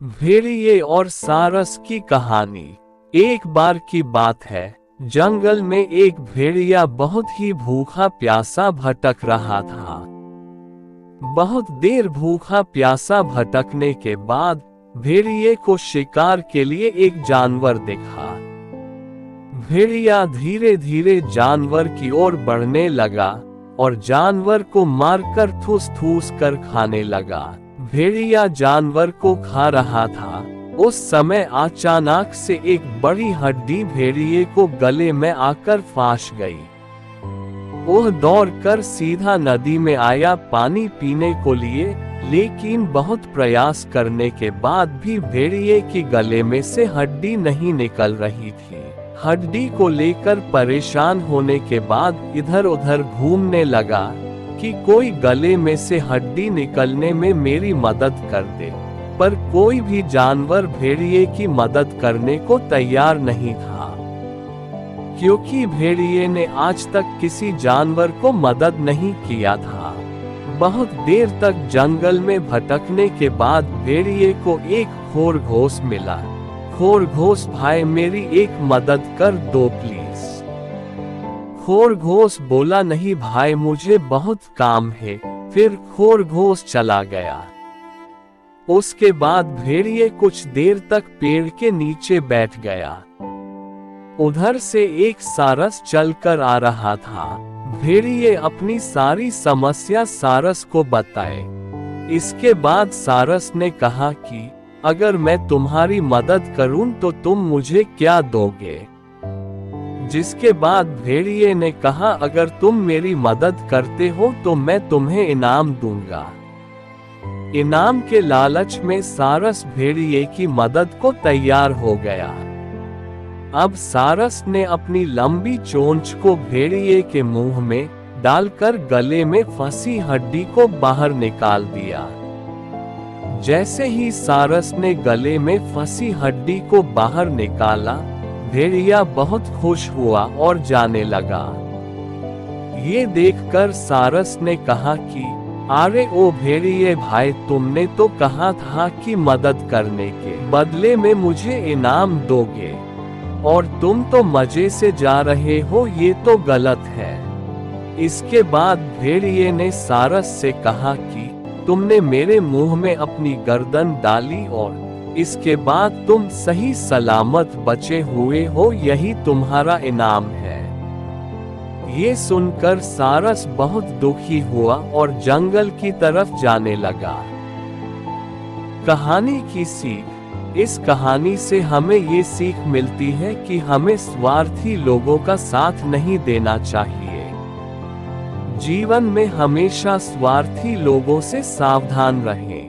भेड़िए और सारस की कहानी। एक बार की बात है, जंगल में एक भेड़िया बहुत ही भूखा प्यासा भटक रहा था। बहुत देर भूखा प्यासा भटकने के बाद भेड़िए को शिकार के लिए एक जानवर दिखा। भेड़िया धीरे धीरे जानवर की ओर बढ़ने लगा और जानवर को मारकर ठूस ठूस कर खाने लगा। भेड़िया जानवर को खा रहा था, उस समय अचानक से एक बड़ी हड्डी भेड़िए को गले में आकर फांस गई। वह दौड़कर सीधा नदी में आया पानी पीने को लिए, लेकिन बहुत प्रयास करने के बाद भी भेड़िए की गले में से हड्डी नहीं निकल रही थी। हड्डी को लेकर परेशान होने के बाद इधर उधर घूमने लगा कि कोई गले में से हड्डी निकलने में मेरी मदद कर दे, पर कोई भी जानवर भेड़िए की मदद करने को तैयार नहीं था, क्योंकि भेड़िए ने आज तक किसी जानवर को मदद नहीं किया था। बहुत देर तक जंगल में भटकने के बाद भेड़िए को एक खरगोश मिला। खरगोश भाई, मेरी एक मदद कर दो प्लीज। खरगोश बोला, नहीं भाई, मुझे बहुत काम है। फिर खरगोश चला गया। उसके बाद भेड़िए कुछ देर तक पेड़ के नीचे बैठ गया। उधर से एक सारस चलकर आ रहा था। भेड़िए अपनी सारी समस्या सारस को बताए। इसके बाद सारस ने कहा कि अगर मैं तुम्हारी मदद करूं तो तुम मुझे क्या दोगे? जिसके बाद भेड़िए ने कहा, अगर तुम मेरी मदद करते हो तो मैं तुम्हें इनाम दूंगा। इनाम के लालच में सारस भेड़िए की मदद को तैयार हो गया। अब सारस ने अपनी लंबी चोंच को भेड़िए के मुंह में डालकर गले में फंसी हड्डी को बाहर निकाल दिया। जैसे ही सारस ने गले में फंसी हड्डी को बाहर निकाला, भेड़िया बहुत खुश हुआ और जाने लगा। ये देखकर सारस ने कहा कि अरे ओ भेड़िए भाई, तुमने तो कहा था कि मदद करने के बदले में मुझे इनाम दोगे, और तुम तो मजे से जा रहे हो, ये तो गलत है। इसके बाद भेड़िए ने सारस से कहा कि तुमने मेरे मुंह में अपनी गर्दन डाली और इसके बाद तुम सही सलामत बचे हुए हो, यही तुम्हारा इनाम है। ये सुनकर सारस बहुत दुखी हुआ और जंगल की तरफ जाने लगा। कहानी की सीख। इस कहानी से हमें ये सीख मिलती है कि हमें स्वार्थी लोगों का साथ नहीं देना चाहिए। जीवन में हमेशा स्वार्थी लोगों से सावधान रहें।